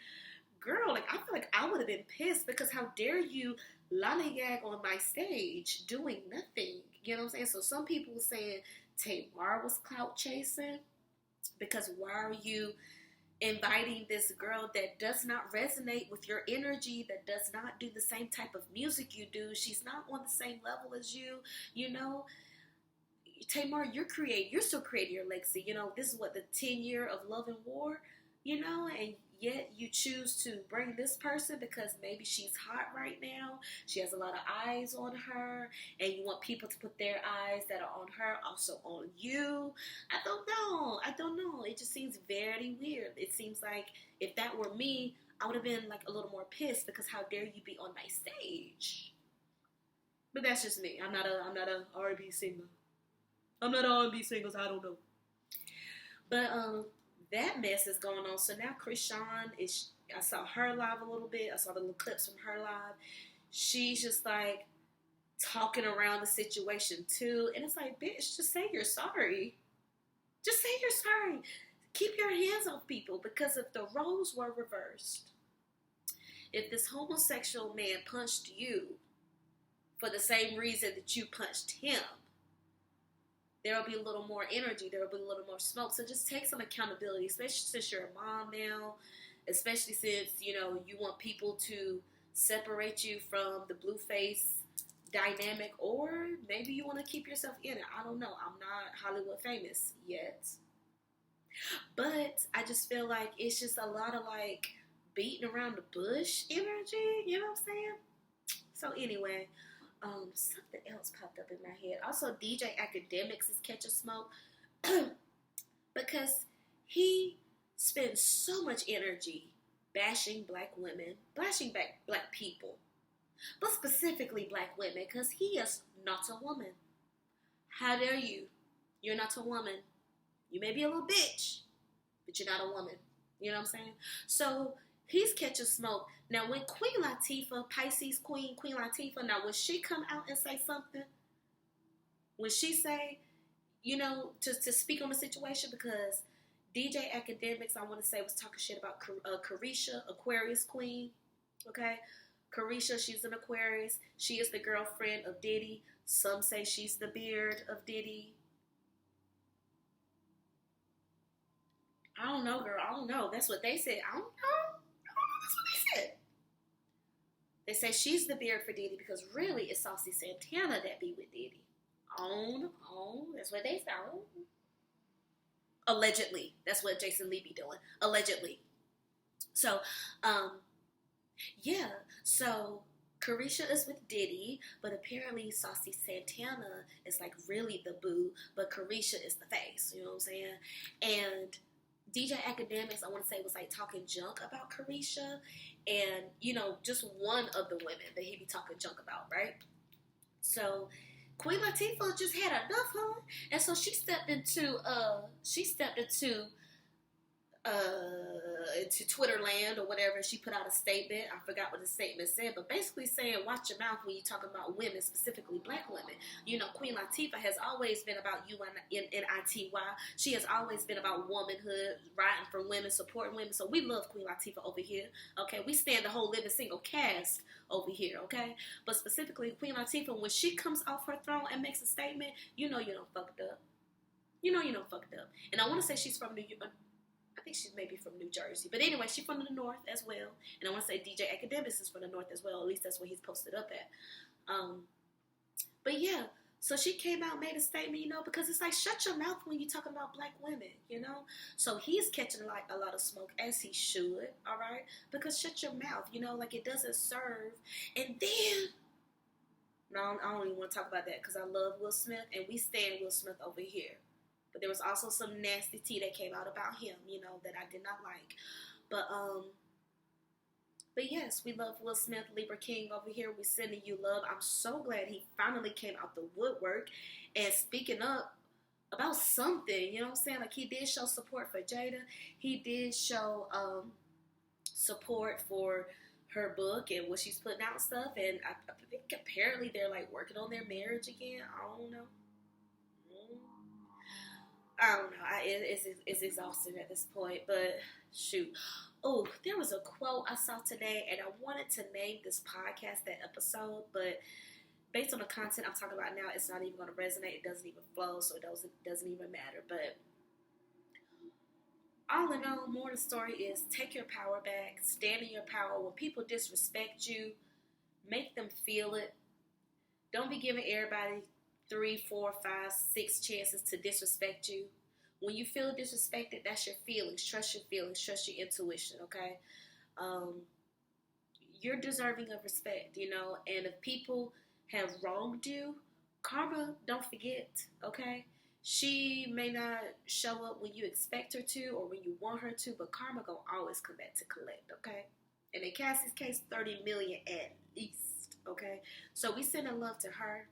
girl, like, I feel like I would have been pissed, because how dare you lollygag on my stage doing nothing? You know what I'm saying? So some people were saying Tamar was clout chasing, because why are you inviting this girl that does not resonate with your energy, that does not do the same type of music you do? She's not on the same level as you, you know? Tamar, you're still creating your legacy. You know, this is what, the 10-year of love and war, you know, and yet you choose to bring this person because maybe she's hot right now. She has a lot of eyes on her, and you want people to put their eyes that are on her also on you. I don't know. It just seems very weird. It seems like if that were me, I would have been like a little more pissed, because how dare you be on my stage? But that's just me. I'm not a R&B singer. I'm not an R&B singer, so I don't know. But that mess is going on. So now I saw her live a little bit. I saw the little clips from her live. She's just like talking around the situation too. And it's like, bitch, just say you're sorry. Just say you're sorry. Keep your hands off people, because if the roles were reversed, if this homosexual man punched you for the same reason that you punched him, there will be a little more energy. There will be a little more smoke. So just take some accountability, especially since you're a mom now, especially since, you know, you want people to separate you from the blue face dynamic, or maybe you want to keep yourself in it. I don't know. I'm not Hollywood famous yet. But I just feel like it's just a lot of like beating around the bush energy. You know what I'm saying? So anyway, something else popped up in my head. Also, DJ Academics is catching smoke because he spends so much energy bashing black women, bashing black people, but specifically black women, because he is not a woman. How dare you? You're not a woman. You may be a little bitch, but you're not a woman. You know what I'm saying? So he's catching smoke. Now, when Queen Latifah, Pisces Queen, Queen Latifah, now when she come out and say something, when she say, you know, to speak on the situation, because DJ Academics, I want to say, was talking shit about Carisha, Aquarius Queen, okay? Carisha, she's an Aquarius. She is the girlfriend of Diddy. Some say she's the beard of Diddy. I don't know, girl. I don't know. That's what they said. I don't know. That's what they said. They say she's the beard for Diddy because really it's Saucy Santana that be with Diddy. That's what they say. Allegedly. That's what Jason Lee be doing. Allegedly. So, yeah. So, Carisha is with Diddy, but apparently Saucy Santana is like really the boo, but Carisha is the face. You know what I'm saying? And DJ Academics, I want to say, was like talking junk about Carisha, and you know, just one of the women that he be talking junk about, right? So Queen Latifah just had enough, huh? And so she stepped into Twitter land or whatever. She put out a statement. I forgot what the statement said, but basically saying, watch your mouth when you talk about women, specifically black women. You know, Queen Latifah has always been about UNITY. She has always been about womanhood, riding for women, supporting women. So we love Queen Latifah over here, okay? We stand the whole living single cast over here, okay? But specifically, Queen Latifah, when she comes off her throne and makes a statement, you know you don't fucked up. You know you don't fucked up. And I want to say she's from New York. I think she's maybe from New Jersey. But anyway, she's from the North as well. And I want to say DJ Academics is from the North as well. At least that's where he's posted up at. But yeah, so she came out and made a statement, you know, because it's like, shut your mouth when you're talking about black women, you know. So he's catching like a lot of smoke, as he should, all right? Because shut your mouth, you know, like it doesn't serve. And then, no, I don't even want to talk about that because I love Will Smith and we stand Will Smith over here. But there was also some nasty tea that came out about him, you know, that I did not like. But yes, we love Will Smith, Libra King over here. We're sending you love. I'm so glad he finally came out the woodwork and speaking up about something, you know what I'm saying? Like he did show support for Jada. He did show support for her book and what she's putting out and stuff. And I think apparently they're like working on their marriage again. I don't know. I don't know. It's exhausting at this point, but shoot. Oh, there was a quote I saw today, and I wanted to name this podcast that episode, but based on the content I'm talking about now, it's not even going to resonate. It doesn't even flow, so it doesn't even matter. But all in all, more of the story is take your power back, stand in your power. When people disrespect you, make them feel it. Don't be giving everybody 3, 4, 5, 6 chances to disrespect you. When you feel disrespected, that's your feelings. Trust your feelings. Trust your intuition, okay? You're deserving of respect, you know? And if people have wronged you, karma, don't forget, okay? She may not show up when you expect her to or when you want her to, but karma gonna always come back to collect, okay? And in Cassie's case, 30 million at least, okay? So we sending love to her.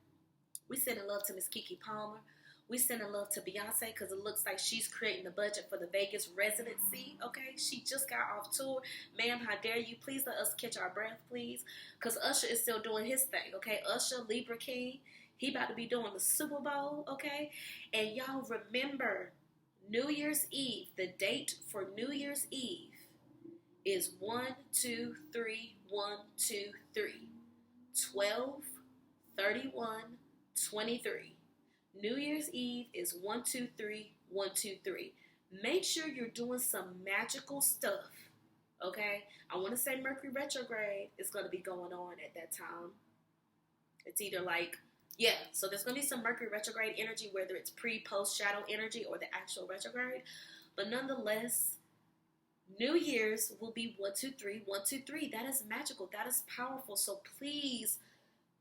We sending love to Miss Keke Palmer. We sending love to Beyonce because it looks like she's creating the budget for the Vegas residency, okay? She just got off tour. Ma'am, how dare you? Please let us catch our breath, please. Because Usher is still doing his thing, okay? Usher, Libra King, he about to be doing the Super Bowl, okay? And y'all remember, New Year's Eve, the date for New Year's Eve is 1, 2, 3, 1, 2, 3. 12, 31, 23. New Year's Eve is 1, 2, 3, 1, 2, 3. Make sure you're doing some magical stuff, okay? I want to say Mercury retrograde is going to be going on at that time. It's either like, yeah, so there's going to be some Mercury retrograde energy, whether it's pre, post, shadow energy, or the actual retrograde. But nonetheless, New Year's will be 1, 2, 3, 1, 2, 3. That is magical. That is powerful. So please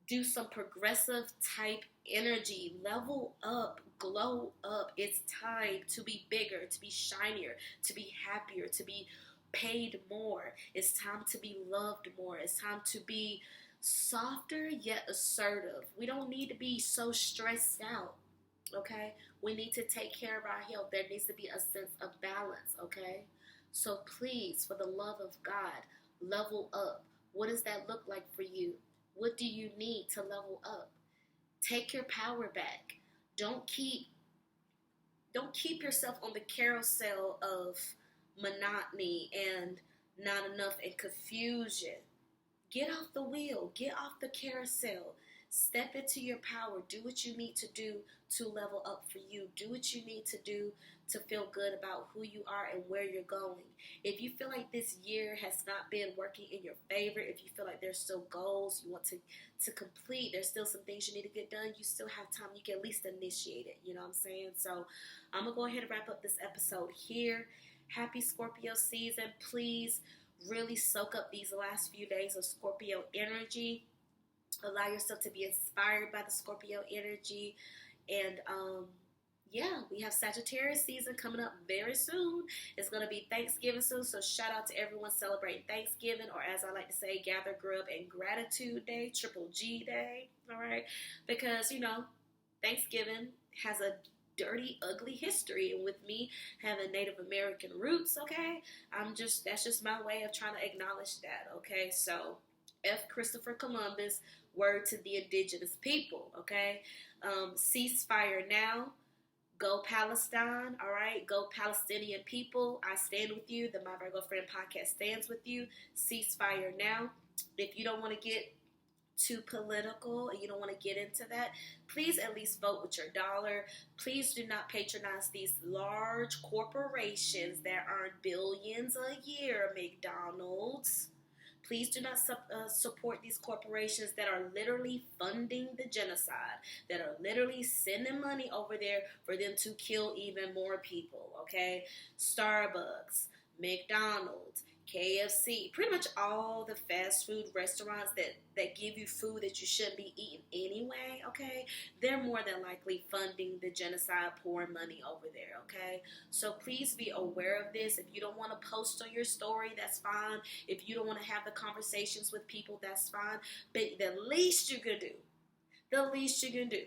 do some progressive type energy. Level up, glow up. It's time to be bigger, to be shinier, to be happier, to be paid more. It's time to be loved more. It's time to be softer yet assertive. We don't need to be so stressed out. okay? We need to take care of our health. There needs to be a sense of balance, okay? So please, for the love of God, level up. What does that look like for you? What do you need to level up? Take your power back. Don't keep yourself on the carousel of monotony and not enough and confusion. Get off the wheel. Get off the carousel. Step into your power. Do what you need to do to level up for you. Do what you need to do to feel good about who you are and where you're going. If you feel like this year has not been working in your favor, if you feel like there's still goals you want to complete, there's still some things you need to get done, you still have time. You can at least initiate it. You know what I'm saying? So I'm going to go ahead and wrap up this episode here. Happy Scorpio season. Please really soak up these last few days of Scorpio energy. Allow yourself to be inspired by the Scorpio energy. And yeah, we have Sagittarius season coming up very soon. It's going to be Thanksgiving soon. So shout out to everyone celebrating Thanksgiving, or as I like to say, Gather, Grub, and Gratitude Day, Triple G Day. All right. Because, Thanksgiving has a dirty, ugly history, and with me having Native American roots, okay, that's just my way of trying to acknowledge that, okay. So F Christopher Columbus, word to the indigenous people, okay. Ceasefire now. Go Palestine, all right. Go Palestinian people. I stand with you. The My Virgo Friend podcast stands with you. Ceasefire now. If you don't want to get too political and you don't want to get into that, please at least vote with your dollar. Please do not patronize these large corporations that earn billions a year. McDonald's. Please do not support these corporations that are literally funding the genocide, that are literally sending money over there for them to kill even more people, okay? Starbucks, McDonald's, KFC, pretty much all the fast food restaurants that give you food that you shouldn't be eating anyway, okay? They're more than likely funding the genocide, pouring money over there, okay? So please be aware of this. If you don't want to post on your story, that's fine. If you don't want to have the conversations with people, that's fine. But the least you can do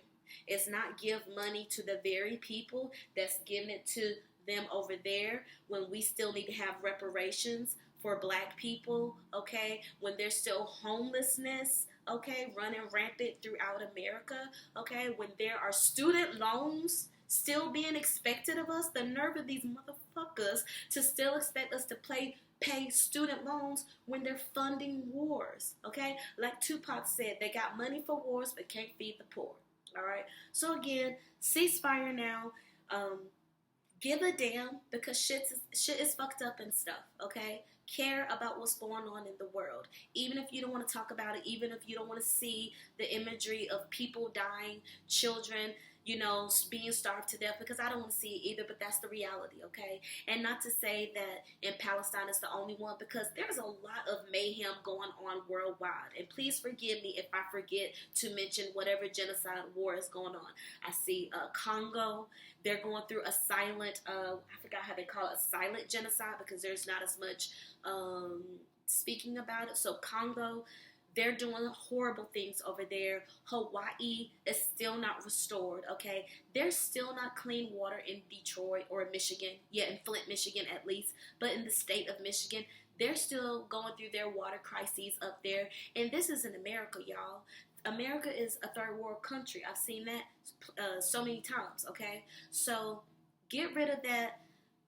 is not give money to the very people that's giving it to them over there when we still need to have reparations for Black people, okay? When there's still homelessness, okay, running rampant throughout America, okay? When there are student loans still being expected of us, the nerve of these motherfuckers to still expect us to pay student loans when they're funding wars, okay? Like Tupac said, they got money for wars but can't feed the poor, all right? So again, ceasefire now. Give a damn, because shit is fucked up and stuff, okay? Care about what's going on in the world. Even if you don't want to talk about it, even if you don't want to see the imagery of people dying, children, being starved to death, because I don't want to see it either, but that's the reality, okay? And not to say that in Palestine it's the only one, because there's a lot of mayhem going on worldwide. And please forgive me if I forget to mention whatever genocide war is going on. I see Congo. They're going through a silent, I forgot how they call it, a silent genocide, because there's not as much speaking about it. So Congo, they're doing horrible things over there. Hawaii is still not restored, okay? There's still not clean water in Detroit or Michigan. Yeah, in Flint, Michigan at least. But in the state of Michigan, they're still going through their water crises up there. And this is in America, y'all. America is a third world country. I've seen that so many times, okay? So get rid of that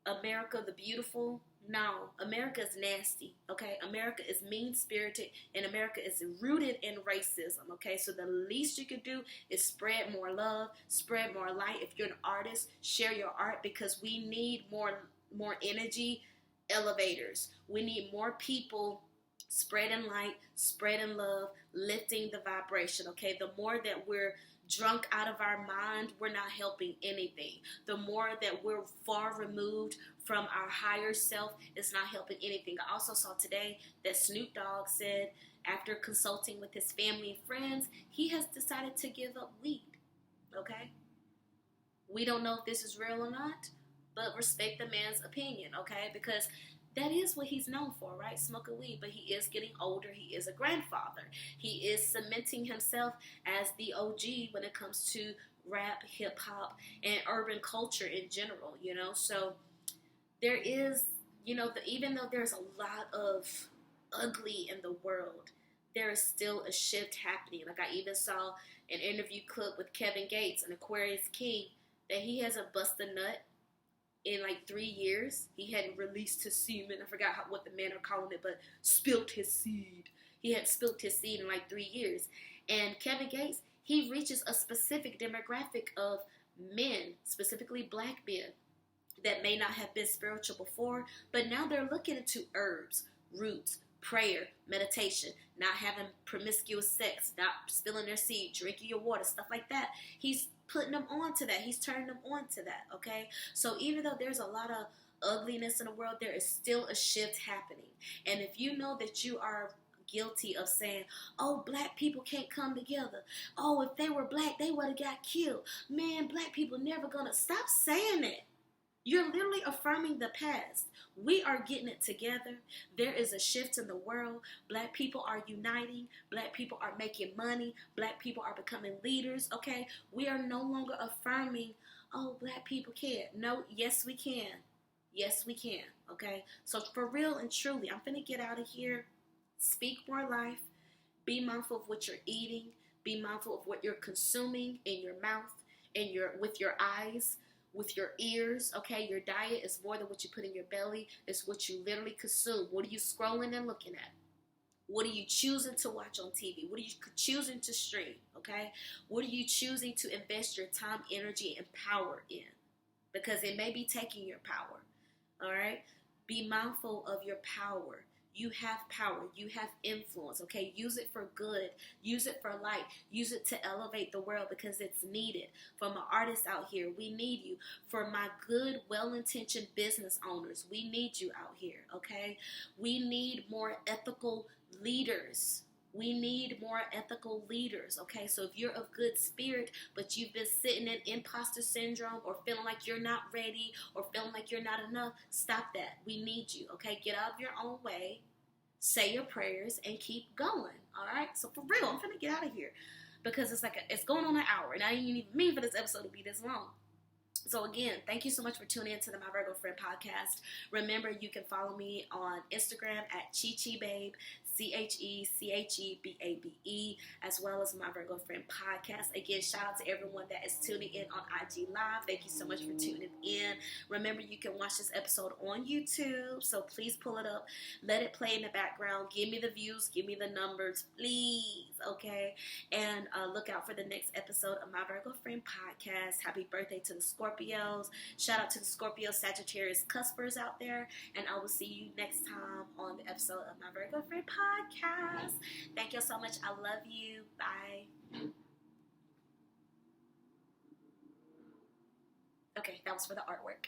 America the beautiful. No, America is nasty, okay? America is mean-spirited, and America is rooted in racism, okay? So the least you could do is spread more love, spread more light. If you're an artist, share your art, because we need more energy elevators. We need more people spreading light, spreading love, lifting the vibration, okay? The more that we're drunk out of our mind, we're not helping anything. The more that we're far removed from our higher self, it's not helping anything. I also saw today that Snoop Dogg said, after consulting with his family and friends, he has decided to give up weed, okay? We don't know if this is real or not, but respect the man's opinion, okay? Because that is what he's known for, right? Smoking weed. But he is getting older. He is a grandfather. He is cementing himself as the OG when it comes to rap, hip hop, and urban culture in general, you know. So there is, you know, even though there's a lot of ugly in the world, there is still a shift happening. Like I even saw an interview clip with Kevin Gates, an Aquarius king, that he hasn't busted a nut in like 3 years. He hadn't released his semen. I forgot what the men are calling it, but spilt his seed. He had spilt his seed in like 3 years. And Kevin Gates, he reaches a specific demographic of men, specifically black men, that may not have been spiritual before, but now they're looking into herbs, roots, prayer, meditation, not having promiscuous sex, not spilling their seed, drinking your water, stuff like that. He's putting them on to that. He's turning them on to that, okay? So even though there's a lot of ugliness in the world, there is still a shift happening. And if you know that you are guilty of saying, oh, black people can't come together. Oh, if they were black, they would have got killed. Man, black people never gonna... Stop saying it. You're literally affirming the past. We are getting it together. There is a shift in the world. Black people are uniting. Black people are making money. Black people are becoming leaders, okay? We are no longer affirming, oh, black people can't. No, yes, we can. Yes, we can, okay? So for real and truly, I'm finna get out of here. Speak more life. Be mindful of what you're eating. Be mindful of what you're consuming in your mouth, and with your eyes, with your ears, okay? Your diet is more than what you put in your belly. It's what you literally consume. What are you scrolling and looking at? What are you choosing to watch on TV? What are you choosing to stream, okay? What are you choosing to invest your time, energy, and power in? Because it may be taking your power, all right? Be mindful of your power. You have power. You have influence, okay? Use it for good. Use it for light. Use it to elevate the world because it's needed. For my artists out here, we need you. For my good, well-intentioned business owners, we need you out here, okay? We need more ethical leaders. We need more ethical leaders, okay? So if you're of good spirit, but you've been sitting in imposter syndrome or feeling like you're not ready or feeling like you're not enough, stop that. We need you, okay? Get out of your own way, say your prayers, and keep going, all right? So for real, I'm finna get out of here because it's going on an hour, and I didn't even mean for this episode to be this long. So again, thank you so much for tuning in to the My Virgo Friend podcast. Remember, you can follow me on Instagram at CheChe Babe, CheCheBabe, as well as My Virgo Friend podcast. Again, shout out to everyone that is tuning in on IG Live. Thank you so much for tuning in. Remember, you can watch this episode on YouTube, so please pull it up. Let it play in the background. Give me the views. Give me the numbers, please, okay? And look out for the next episode of My Virgo Friend podcast. Happy birthday to the Scorpios. Shout out to the Scorpio Sagittarius cuspers out there, and I will see you next time on the episode of My Virgo Friend podcast. Thank you so much. I love you. Bye. Okay, that was for the artwork.